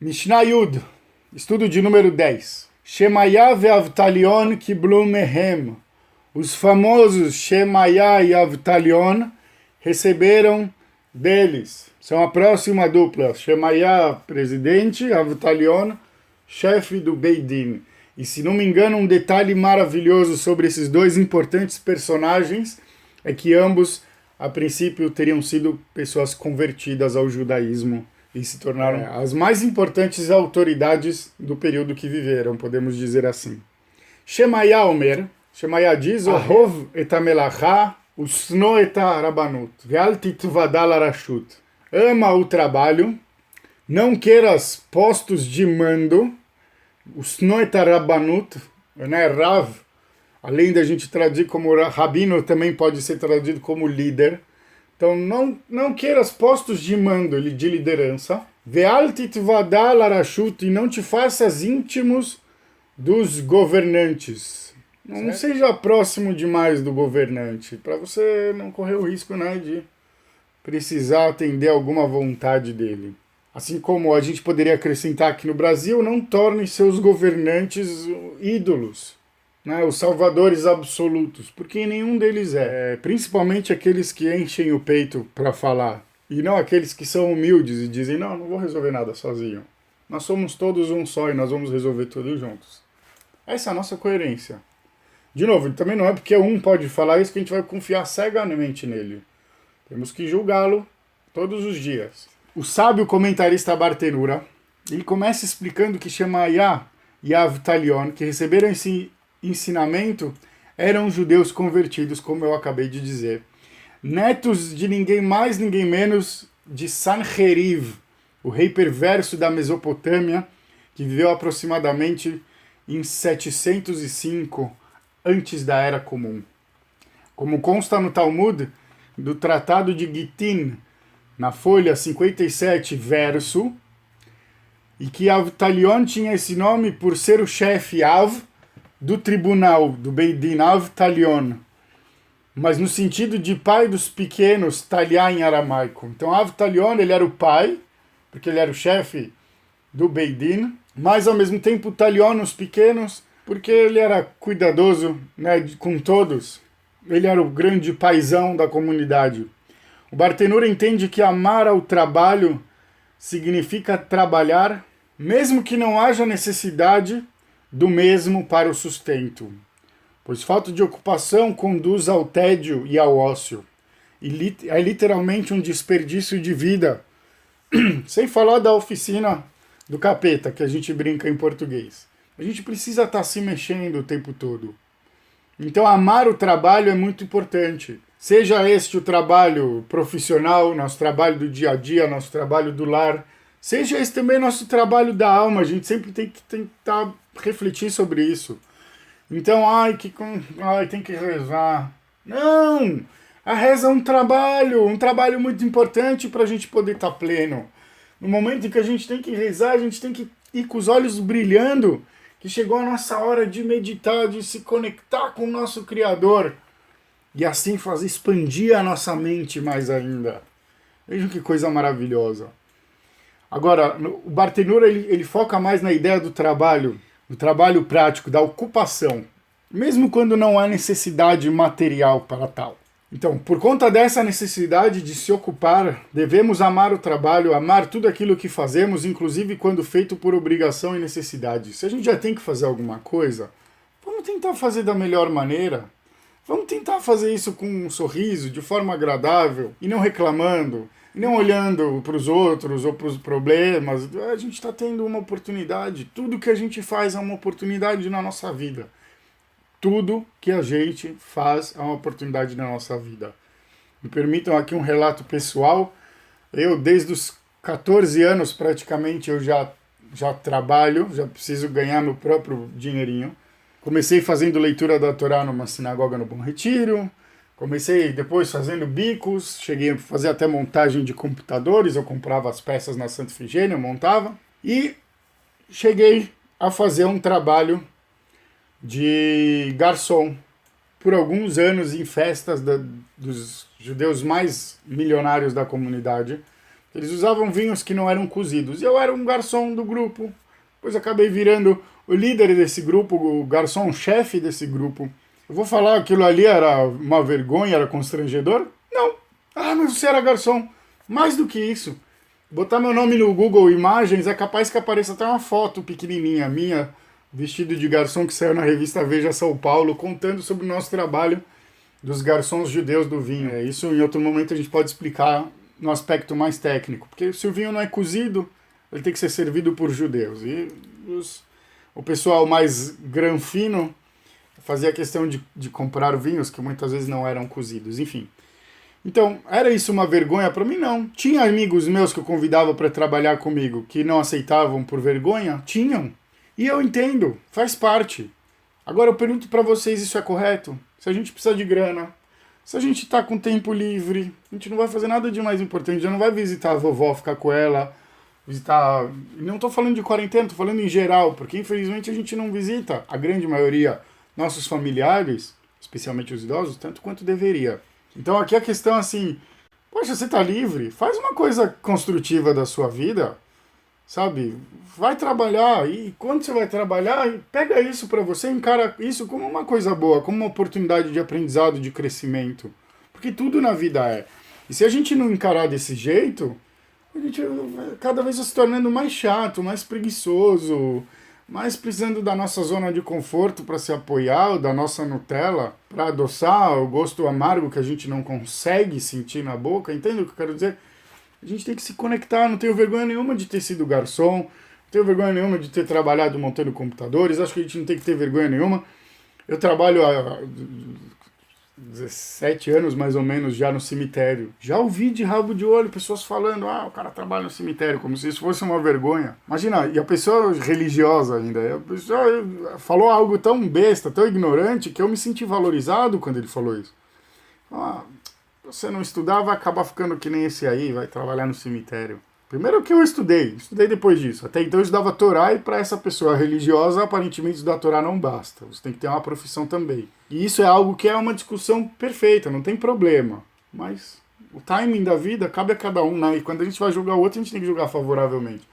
Mishnah Yud, estudo de número 10. Shemaya ve'Avtalion kiblu mehem. Os famosos Shemaya e Avtalion receberam deles. São a próxima dupla. Shemaya, presidente, Avtalion, chefe do Beidin. E se não me engano, um detalhe maravilhoso sobre esses dois importantes personagens é que ambos, a princípio, teriam sido pessoas convertidas ao judaísmo e se tornaram as mais importantes autoridades do período que viveram, podemos dizer assim. Shemaya Omer, Shemaya diz, Ahov et hamelacha, usno et harabanut, ve'al titvada larashut. Ama o trabalho, não queiras postos de mando, usno et harabanut, né, Rav, além da gente traduzir como rabino, também pode ser traduzido como líder. Então, não queiras postos de mando, de liderança. Ve'al titvada larashut, e não te faças íntimos dos governantes. Não seja próximo demais do governante, para você não correr o risco, né, de precisar atender alguma vontade dele. Assim como a gente poderia acrescentar aqui no Brasil, não torne seus governantes ídolos, né, os salvadores absolutos, porque nenhum deles é. Principalmente aqueles que enchem o peito para falar, e não aqueles que são humildes e dizem, não vou resolver nada sozinho. Nós somos todos um só e nós vamos resolver tudo juntos. Essa é a nossa coerência. De novo, também não é porque um pode falar isso que a gente vai confiar cegamente nele. Temos que julgá-lo todos os dias. O sábio comentarista Bartenura, ele começa explicando que Shemaya e Avtalion, que receberam esse ensinamento, eram judeus convertidos, como eu acabei de dizer. Netos de ninguém mais, ninguém menos de Sanheriv, o rei perverso da Mesopotâmia, que viveu aproximadamente em 705 antes da Era Comum. Como consta no Talmud, do Tratado de Gittin, na folha 57, verso, e que Avtalion tinha esse nome por ser o chefe Av do tribunal, do Beidin, Avtalion, mas no sentido de pai dos pequenos, Talia em aramaico. Então Avtalion, ele era o pai, porque ele era o chefe do Beidin, mas ao mesmo tempo Talion, os pequenos, porque ele era cuidadoso, né, com todos. Ele era o grande paizão da comunidade. O Bartenura entende que amar ao trabalho significa trabalhar, mesmo que não haja necessidade do mesmo para o sustento, pois falta de ocupação conduz ao tédio e ao ócio, e é literalmente um desperdício de vida, sem falar da oficina do capeta, que a gente brinca em português. A gente precisa estar se mexendo o tempo todo. Então amar o trabalho é muito importante. Seja este o trabalho profissional, nosso trabalho do dia a dia, nosso trabalho do lar, seja esse também nosso trabalho da alma. A gente sempre tem que tentar refletir sobre isso. Então, tem que rezar. Não! A reza é um trabalho muito importante para a gente poder estar pleno. No momento em que a gente tem que rezar, a gente tem que ir com os olhos brilhando, que chegou a nossa hora de meditar, de se conectar com o nosso Criador, e assim fazer expandir a nossa mente mais ainda. Vejam que coisa maravilhosa. Agora, o Bartenura ele foca mais na ideia do trabalho prático, da ocupação, mesmo quando não há necessidade material para tal. Então, por conta dessa necessidade de se ocupar, devemos amar o trabalho, amar tudo aquilo que fazemos, inclusive quando feito por obrigação e necessidade. Se a gente já tem que fazer alguma coisa, vamos tentar fazer da melhor maneira. Vamos tentar fazer isso com um sorriso, de forma agradável, e não reclamando, e não olhando para os outros ou para os problemas. A gente está tendo uma oportunidade. Tudo que a gente faz é uma oportunidade na nossa vida. Tudo que a gente faz é uma oportunidade na nossa vida. Me permitam aqui um relato pessoal. Eu, desde os 14 anos, praticamente, eu já trabalho, já preciso ganhar meu próprio dinheirinho. Comecei fazendo leitura da Torá numa sinagoga no Bom Retiro. Comecei depois fazendo bicos, cheguei a fazer até montagem de computadores, eu comprava as peças na Santa Efigênia, eu montava. E cheguei a fazer um trabalho de garçom por alguns anos em festas dos judeus mais milionários da comunidade. Eles usavam vinhos que não eram cozidos. E eu era um garçom do grupo. Depois acabei virando o líder desse grupo, o garçom-chefe desse grupo. Eu vou falar que aquilo ali era uma vergonha, era constrangedor? Não. Ah, mas você era garçom. Mais do que isso. Botar meu nome no Google Imagens é capaz que apareça até uma foto pequenininha minha, vestido de garçom, que saiu na revista Veja São Paulo, contando sobre o nosso trabalho dos garçons judeus do vinho. Isso em outro momento a gente pode explicar no aspecto mais técnico. Porque se o vinho não é cozido, ele tem que ser servido por judeus. E o pessoal mais granfino fazia questão de comprar vinhos que muitas vezes não eram cozidos. Enfim. Então, era isso uma vergonha para mim? Não. Tinha amigos meus que eu convidava para trabalhar comigo que não aceitavam por vergonha? Tinham. E eu entendo, faz parte. Agora eu pergunto para vocês, isso é correto? Se a gente precisa de grana, se a gente está com tempo livre, a gente não vai fazer nada de mais importante, já não vai visitar a vovó, ficar com ela, visitar... Não estou falando de quarentena, estou falando em geral, porque infelizmente a gente não visita, a grande maioria, nossos familiares, especialmente os idosos, tanto quanto deveria. Então aqui a questão assim, poxa, você está livre, faz uma coisa construtiva da sua vida, sabe? Vai trabalhar, e quando você vai trabalhar, pega isso para você, encara isso como uma coisa boa, como uma oportunidade de aprendizado, de crescimento. Porque tudo na vida é. E se a gente não encarar desse jeito, a gente cada vez vai se tornando mais chato, mais preguiçoso, mais precisando da nossa zona de conforto para se apoiar, da nossa Nutella, para adoçar o gosto amargo que a gente não consegue sentir na boca. Entende o que eu quero dizer? A gente tem que se conectar, não tenho vergonha nenhuma de ter sido garçom, não tenho vergonha nenhuma de ter trabalhado montando computadores, acho que a gente não tem que ter vergonha nenhuma. Eu trabalho há 17 anos, mais ou menos, já no cemitério. Já ouvi de rabo de olho pessoas falando, o cara trabalha no cemitério, como se isso fosse uma vergonha. Imagina, e a pessoa religiosa ainda, a pessoa falou algo tão besta, tão ignorante, que eu me senti valorizado quando ele falou isso. Você não estudar, vai acabar ficando que nem esse aí, vai trabalhar no cemitério. Primeiro que eu estudei depois disso. Até então eu estudava Torá e para essa pessoa religiosa, aparentemente estudar Torá não basta. Você tem que ter uma profissão também. E isso é algo que é uma discussão perfeita, não tem problema. Mas o timing da vida cabe a cada um, né? E quando a gente vai julgar o outro, a gente tem que julgar favoravelmente.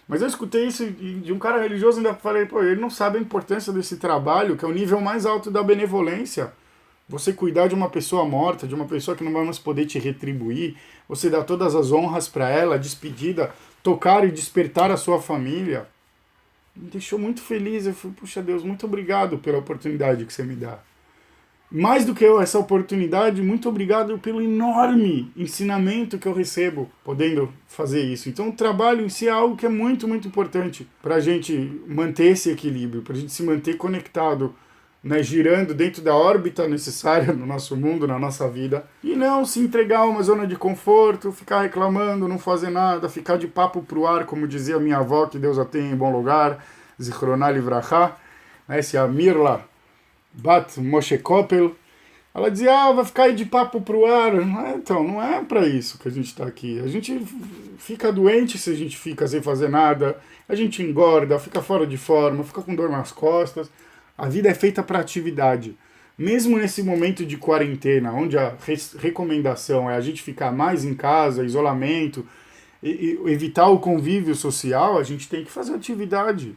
Mas eu escutei isso de um cara religioso e ainda falei, ele não sabe a importância desse trabalho, que é o nível mais alto da benevolência. Você cuidar de uma pessoa morta, de uma pessoa que não vai mais poder te retribuir, você dar todas as honras para ela, despedida, tocar e despertar a sua família. Me deixou muito feliz. Eu falei, puxa Deus, muito obrigado pela oportunidade que você me dá. Mais do que essa oportunidade, muito obrigado pelo enorme ensinamento que eu recebo podendo fazer isso. Então o trabalho em si é algo que é muito, muito importante para a gente manter esse equilíbrio, para a gente se manter conectado, né, girando dentro da órbita necessária no nosso mundo, na nossa vida, e não se entregar a uma zona de conforto, ficar reclamando, não fazer nada, ficar de papo pro ar, como dizia minha avó, que Deus a tenha em bom lugar, Zichroná Livrachá, essa é a Mirla Bat Moshe Koppel. Ela dizia, vai ficar aí de papo pro ar. Então, não é para isso que a gente está aqui. A gente fica doente se a gente fica sem fazer nada, a gente engorda, fica fora de forma, fica com dor nas costas. A vida é feita para atividade. Mesmo nesse momento de quarentena, onde a recomendação é a gente ficar mais em casa, isolamento, e evitar o convívio social, a gente tem que fazer atividade.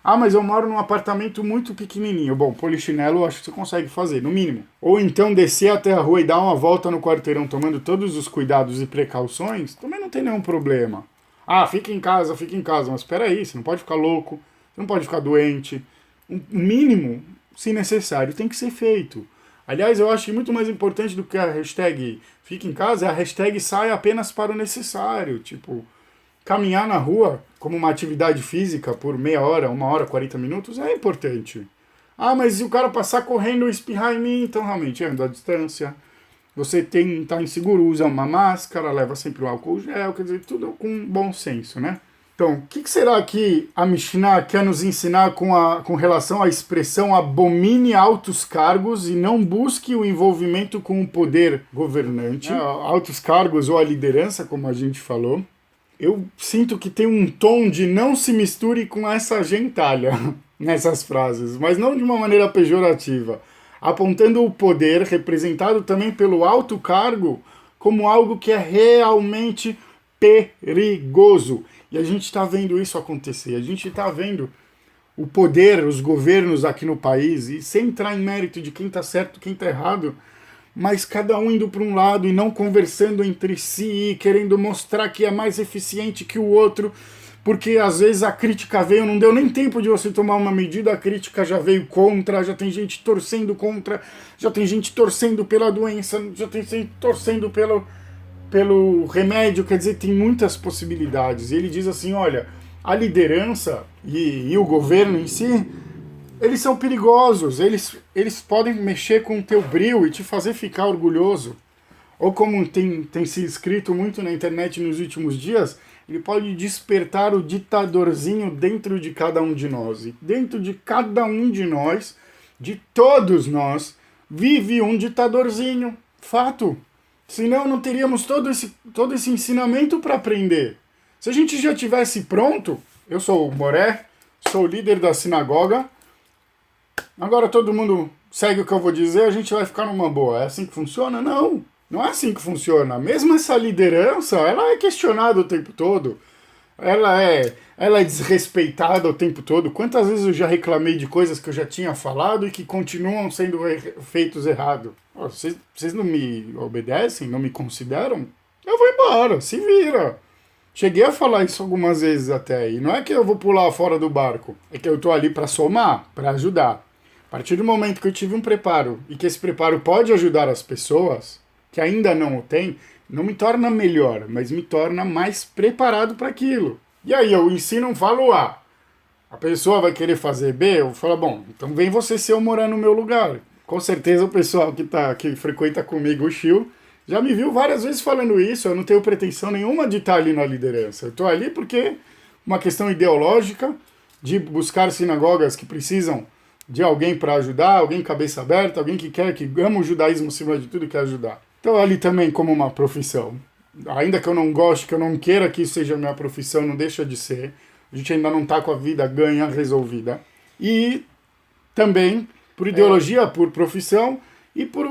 Mas eu moro num apartamento muito pequenininho. Bom, polichinelo eu acho que você consegue fazer, no mínimo. Ou então descer até a rua e dar uma volta no quarteirão tomando todos os cuidados e precauções, também não tem nenhum problema. Fica em casa, mas espera aí, você não pode ficar louco, você não pode ficar doente. O mínimo, se necessário, tem que ser feito. Aliás, eu acho que muito mais importante do que a hashtag fique em casa é a hashtag saia apenas para o necessário. Tipo, caminhar na rua como uma atividade física por meia hora, 1 hora, 40 minutos é importante. Mas se o cara passar correndo e espirrar em mim, então realmente anda à distância. Você tá inseguro, usa uma máscara, leva sempre o álcool gel, quer dizer, tudo com bom senso, né? Então, o que será que a Mishnah quer nos ensinar com relação à expressão abomine altos cargos e não busque o envolvimento com o poder governante? Altos cargos ou a liderança, como a gente falou. Eu sinto que tem um tom de não se misture com essa gentalha nessas frases, mas não de uma maneira pejorativa, apontando o poder, representado também pelo alto cargo, como algo que é realmente perigoso. E a gente está vendo isso acontecer. A gente está vendo o poder, os governos aqui no país, e sem entrar em mérito de quem está certo e quem está errado, mas cada um indo para um lado e não conversando entre si, querendo mostrar que é mais eficiente que o outro, porque às vezes a crítica veio, não deu nem tempo de você tomar uma medida, a crítica já veio contra, já tem gente torcendo contra, já tem gente torcendo pela doença, já tem gente torcendo pelo remédio, quer dizer, tem muitas possibilidades. E ele diz assim, olha, a liderança e o governo em si, eles são perigosos, eles podem mexer com o teu brio e te fazer ficar orgulhoso. Ou como tem sido escrito muito na internet nos últimos dias, ele pode despertar o ditadorzinho dentro de cada um de nós. E dentro de cada um de nós, de todos nós, vive um ditadorzinho. Fato. Senão não teríamos todo esse ensinamento para aprender. Se a gente já tivesse pronto, eu sou o Moré, sou o líder da sinagoga, agora todo mundo segue o que eu vou dizer, a gente vai ficar numa boa. É assim que funciona? Não, não é assim que funciona. Mesmo essa liderança, ela é questionada o tempo todo. Ela é desrespeitada o tempo todo. Quantas vezes eu já reclamei de coisas que eu já tinha falado e que continuam sendo feitos errado? Vocês não me obedecem? Não me consideram? Eu vou embora, se vira. Cheguei a falar isso algumas vezes até. E não é que eu vou pular fora do barco. É que eu tô ali para somar, para ajudar. A partir do momento que eu tive um preparo e que esse preparo pode ajudar as pessoas que ainda não o têm, não me torna melhor, mas me torna mais preparado para aquilo. E aí eu ensino um falo A. A pessoa vai querer fazer B, eu falo, bom, então vem você ser o morar no meu lugar. Com certeza o pessoal que frequenta comigo o Shio já me viu várias vezes falando isso. Eu não tenho pretensão nenhuma de estar ali na liderança. Eu estou ali porque uma questão ideológica de buscar sinagogas que precisam de alguém para ajudar, alguém cabeça aberta, alguém que ama o judaísmo acima de tudo e quer ajudar. Então ali também como uma profissão. Ainda que eu não goste, que eu não queira que isso seja minha profissão, não deixa de ser. A gente ainda não está com a vida ganha resolvida. E também por ideologia, por profissão e por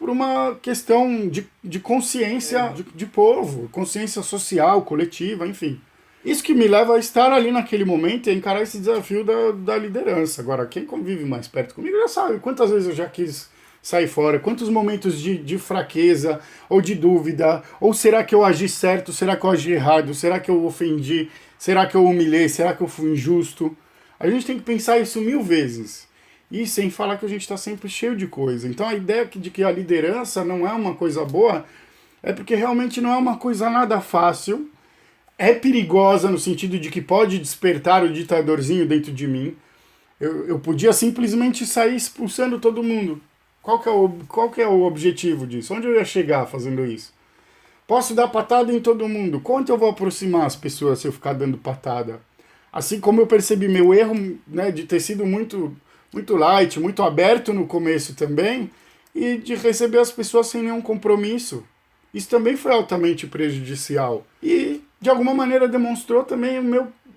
uma questão de consciência de povo, consciência social, coletiva, enfim. Isso que me leva a estar ali naquele momento e encarar esse desafio da liderança. Agora, quem convive mais perto comigo já sabe quantas vezes eu já quis sair fora, quantos momentos de fraqueza ou de dúvida, ou será que eu agi certo, será que eu agi errado, será que eu ofendi, será que eu humilhei, será que eu fui injusto? A gente tem que pensar isso 1000 vezes. E sem falar que a gente está sempre cheio de coisa. Então a ideia de que a liderança não é uma coisa boa é porque realmente não é uma coisa nada fácil. É perigosa no sentido de que pode despertar o ditadorzinho dentro de mim. Eu podia simplesmente sair expulsando todo mundo. Qual que é o objetivo disso? Onde eu ia chegar fazendo isso? Posso dar patada em todo mundo. Quanto eu vou aproximar as pessoas se eu ficar dando patada? Assim como eu percebi meu erro, né, de ter sido muito light, muito aberto no começo também, e de receber as pessoas sem nenhum compromisso. Isso também foi altamente prejudicial. E, de alguma maneira, demonstrou também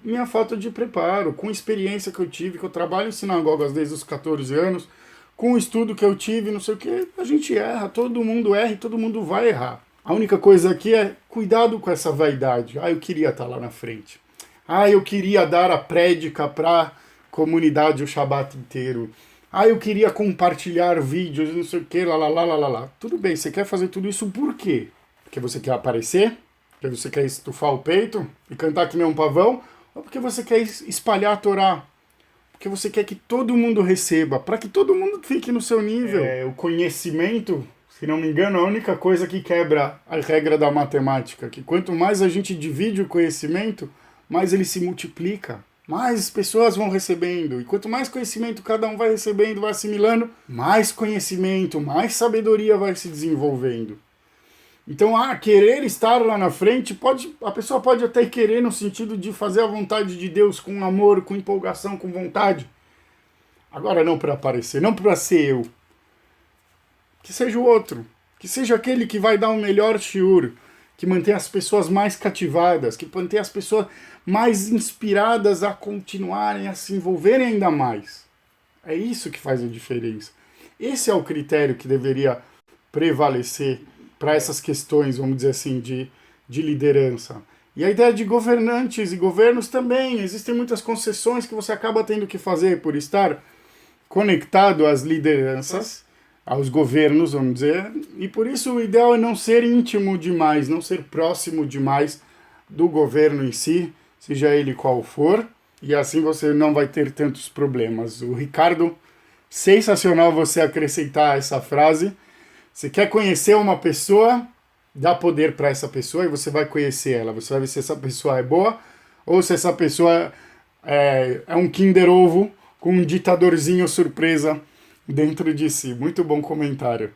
minha falta de preparo, com a experiência que eu tive, que eu trabalho em sinagogas desde os 14 anos, com o estudo que eu tive, não sei o que, a gente erra, todo mundo erra e todo mundo vai errar. A única coisa aqui é cuidado com essa vaidade. Eu queria estar lá na frente. Eu queria dar a prédica para comunidade o Shabat inteiro. Eu queria compartilhar vídeos, não sei o que, lá. Tudo bem, você quer fazer tudo isso por quê? Porque você quer aparecer? Porque você quer estufar o peito e cantar que nem um pavão? Ou porque você quer espalhar a Torá? Porque você quer que todo mundo receba, para que todo mundo fique no seu nível. O conhecimento, se não me engano, é a única coisa que quebra a regra da matemática, que quanto mais a gente divide o conhecimento, mais ele se multiplica. Mais pessoas vão recebendo. E quanto mais conhecimento cada um vai recebendo, vai assimilando, mais conhecimento, mais sabedoria vai se desenvolvendo. Então, querer estar lá na frente, a pessoa pode até querer no sentido de fazer a vontade de Deus com amor, com empolgação, com vontade. Agora não para aparecer, não para ser eu. Que seja o outro. Que seja aquele que vai dar um melhor shiur, que mantém as pessoas mais cativadas, que mantém as pessoas mais inspiradas a continuarem, a se envolverem ainda mais. É isso que faz a diferença. Esse é o critério que deveria prevalecer para essas questões, vamos dizer assim, de liderança. E a ideia de governantes e governos também. Existem muitas concessões que você acaba tendo que fazer por estar conectado às lideranças, aos governos, vamos dizer. E por isso o ideal é não ser íntimo demais, não ser próximo demais do governo em si, seja ele qual for. E assim você não vai ter tantos problemas. O Ricardo, sensacional você acrescentar essa frase. Você quer conhecer uma pessoa, dá poder para essa pessoa e você vai conhecer ela. Você vai ver se essa pessoa é boa ou se essa pessoa é um Kinder Ovo com um ditadorzinho surpresa dentro de si. Muito bom comentário.